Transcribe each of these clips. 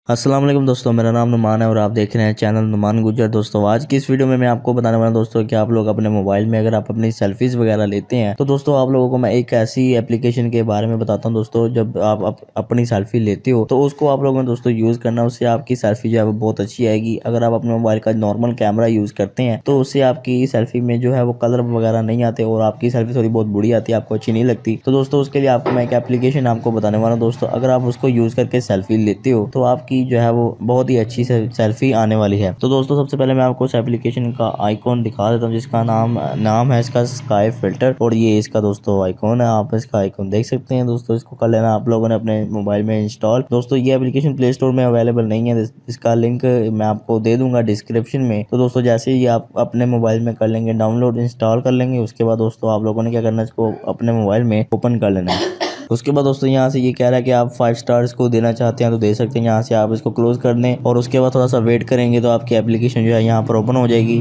अस्सलाम वालेकुम दोस्तों, मेरा नाम नुमान है और आप देख रहे हैं चैनल नुमान गुज्जर। दोस्तों आज की इस वीडियो में मैं आपको बताने वाला हूं दोस्तों कि आप लोग अपने मोबाइल में अगर आप अपनी सेल्फीज़ वगैरह लेते हैं तो दोस्तों आप लोगों को मैं एक ऐसी एप्लीकेशन के बारे में बताता हूं दोस्तों। जब आप अपनी सेल्फी लेते हो तो उसको आप लोगों ने दोस्तों यूज़ करना, उससे आपकी सेल्फी जो है वो बहुत अच्छी आएगी। अगर आप अपने मोबाइल का नॉर्मल कैमरा यूज़ करते हैं तो उससे आपकी सेल्फी में जो है वो कलर वगैरह नहीं आते और आपकी सेल्फी थोड़ी बहुत बुरी आती है, आपको अच्छी नहीं लगती। तो दोस्तों उसके लिए आपको मैं एक एप्लीकेशन आपको बताने वाला हूँ दोस्तों। अगर आप उसको यूज़ करके सेल्फी लेते हो तो आपकी जो है वो बहुत ही अच्छी सेल्फी आने वाली है। तो दोस्तों सबसे पहले मैं आपको उस एप्लीकेशन का आइकॉन दिखा देता हूँ जिसका नाम है इसका स्काई फिल्टर, और ये इसका दोस्तों आइकॉन है। आप इसका आइकॉन देख सकते हैं दोस्तों। इसको कर लेना आप लोगों ने अपने मोबाइल में इंस्टॉल। दोस्तों ये एप्लीकेशन प्ले स्टोर में अवेलेबल नहीं है, इसका लिंक मैं आपको दे दूंगा डिस्क्रिप्शन में। तो दोस्तों जैसे ही आप अपने मोबाइल में कर लेंगे डाउनलोड, इंस्टॉल कर लेंगे, उसके बाद दोस्तों आप लोगों ने क्या करना है, इसको अपने मोबाइल में ओपन कर लेना है। उसके बाद दोस्तों यहाँ से ये कह रहा है कि आप 5 स्टार्स को देना चाहते हैं तो दे सकते हैं। यहाँ से आप इसको क्लोज कर दें और उसके बाद थोड़ा सा वेट करेंगे तो आपकी एप्लीकेशन जो है यहाँ पर ओपन हो जाएगी।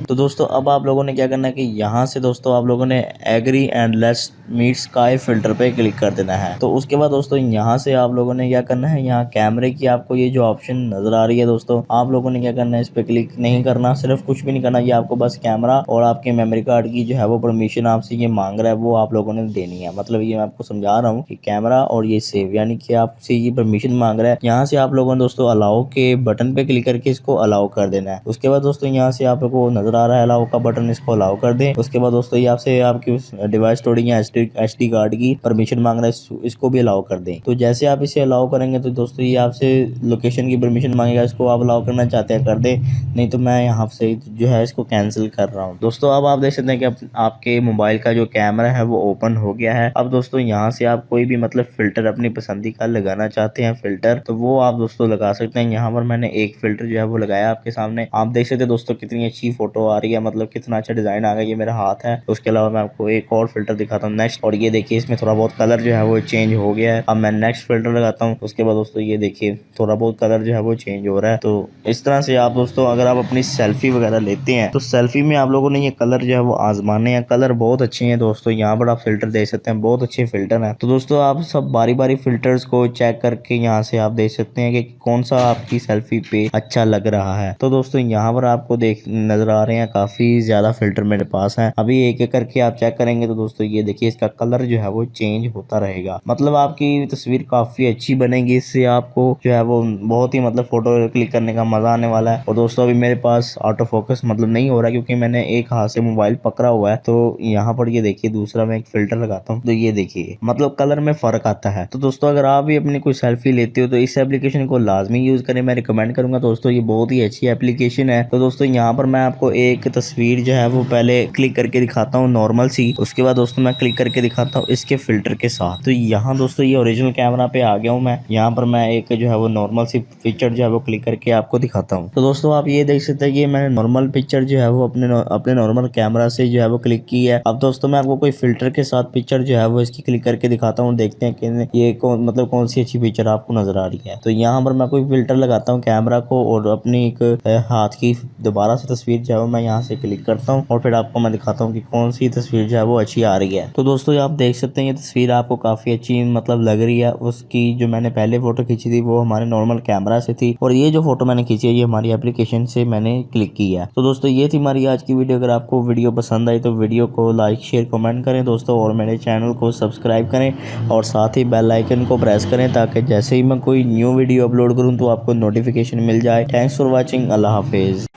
तो दोस्तों अब आप लोगों ने क्या करना है कि यहाँ से दोस्तों आप लोगों ने agree and let's meet sky filter पे क्लिक कर देना है। तो उसके बाद दोस्तों यहाँ से आप लोगों ने क्या करना है, यहाँ कैमरे की आपको ये जो ऑप्शन नजर आ रही है दोस्तों, आप लोगों ने क्या करना है, इस पे क्लिक नहीं करना, सिर्फ कुछ भी नहीं करना। ये आपको बस कैमरा और आपके मेमोरी कार्ड की जो है वो परमिशन आपसे ये मांग रहा है, वो आप लोगों ने देनी है। मतलब ये मैं आपको समझा रहा हूँ कि कैमरा और ये सेव, यानी कि आपसे ये परमिशन मांग रहा है। यहाँ से आप लोगों ने दोस्तों अलाउ के बटन पे क्लिक करके इसको अलाउ कर देना है। उसके बाद दोस्तों यहाँ से आप लोगों को नजर आ रहा है अलाउ का बटन, इसको अलाउ कर दें। उसके बाद दोस्तों ये आपसे आपकी उस डिवाइस स्टोरेज या एसडी कार्ड की परमिशन मांग रहा है, इसको भी अलाउ कर दें। तो जैसे आप इसे अलाउ करेंगे तो दोस्तों ये आपसे लोकेशन की परमिशन मांगेगा, इसको आप अलाउ करना चाहते हैं कर दें, नहीं तो मैं यहाँ से जो है इसको कैंसिल कर रहा हूँ। दोस्तों अब आप देख सकते हैं कि आपके मोबाइल का जो कैमरा है वो ओपन हो गया है। अब दोस्तों यहाँ से आप कोई भी मतलब फिल्टर अपनी पसंदी का लगाना चाहते हैं फिल्टर, तो वो आप दोस्तों लगा सकते हैं। यहाँ पर मैंने एक फिल्टर जो है वो लगाया आपके सामने, आप देख सकते हैं दोस्तों कितनी अच्छी फोटो आ रही है, मतलब कितना अच्छा डिजाइन आ गया। ये मेरा हाथ है। उसके अलावा मैं आपको एक और फिल्टर दिखाता हूँ नेक्स्ट, और ये देखिए इसमें थोड़ा बहुत कलर जो है वो चेंज हो गया है। अब मैं नेक्स्ट फिल्टर लगाता हूँ। उसके बाद दोस्तों ये देखिए थोड़ा बहुत कलर जो है वो चेंज हो रहा है। तो इस तरह से आप दोस्तों अगर आप अपनी सेल्फी वगैरह लेते हैं तो सेल्फी में आप लोगों ने ये कलर जो है वो आजमाने हैं। कलर बहुत अच्छे हैं दोस्तों, यहाँ पर आप फिल्टर देख सकते हैं, बहुत अच्छे फिल्टर हैं। तो दोस्तों आप सब बारी बारी फिल्टर्स को चेक करके यहाँ से आप देख सकते हैं कि कौन सा आपकी सेल्फी पे अच्छा लग रहा है। तो दोस्तों यहाँ पर आपको देख नजर आ रहे हैं काफी ज्यादा फिल्टर मेरे पास हैं। अभी एक एक करके आप चेक करेंगे तो दोस्तों ये देखिए इसका कलर जो है वो चेंज होता रहेगा, मतलब आपकी तस्वीर काफी अच्छी बनेगी। इससे आपको जो है वो बहुत ही मतलब फोटो क्लिक करने का मजा आने वाला है। और दोस्तों अभी मेरे पास ऑटो फोकस मतलब नहीं हो रहा क्योंकि मैंने एक हाथ से मोबाइल पकड़ा हुआ है। तो यहाँ पर ये देखिए दूसरा मैं एक फिल्टर लगाता हूँ तो ये देखिए मतलब कलर में फर्क आता है। तो दोस्तों अगर आप भी अपनी कोई सेल्फी लेते हो तो इस एप्लीकेशन को लाजमी यूज करें, मैं रिकमेंड करूंगा दोस्तों। ये बहुत ही अच्छी एप्लीकेशन है। तो दोस्तों यहाँ पर मैं आपको एक तस्वीर जो है वो पहले क्लिक करके दिखाता हूँ नॉर्मल सी, उसके बाद दोस्तों मैं क्लिक करके दिखाता हूँ इसके फिल्टर के साथ। तो यहाँ दोस्तों ये ओरिजिनल कैमरा पे आ गया हूँ मैं। यहाँ पर मैं एक जो है वो नॉर्मल सी पिक्चर जो है वो क्लिक करके आपको दिखाता हूँ। तो दोस्तों आप ये देख सकते हैं कि मैंने नॉर्मल पिक्चर जो है वो अपने नॉर्मल कैमरा से जो है वो क्लिक की है। अब दोस्तों मैं आपको कोई फिल्टर के साथ पिक्चर जो है वो इसकी क्लिक करके दिखाता हूँ, देखते हैं कि ये कौन सी अच्छी पिक्चर आपको नजर आ रही है। तो यहाँ पर मैं कोई फिल्टर लगाता हूँ कैमरा को और अपनी एक हाथ की दोबारा से तस्वीर जो है वो मैं यहाँ से क्लिक करता हूँ और फिर आपको मैं दिखाता हूँ कि कौन सी तस्वीर जो है वो अच्छी आ रही है। तो दोस्तों आप देख सकते हैं ये तस्वीर आपको काफी अच्छी मतलब लग रही है। उसकी जो मैंने पहले फोटो खींची थी वो हमारे नॉर्मल कैमरा से थी, और ये जो फोटो मैंने खींची है ये हमारी एप्लीकेशन से मैंने क्लिक की है। तो दोस्तों ये थी हमारी आज की वीडियो। अगर आपको वीडियो पसंद आई तो वीडियो को लाइक शेयर कमेंट करें दोस्तों, और मेरे चैनल को सब्सक्राइब करें और साथ ही बेल आइकन को प्रेस करें ताकि जैसे ही मैं कोई न्यू वीडियो अपलोड करूं तो आपको नोटिफिकेशन मिल जाए। Thanks for watching. Allah Hafiz.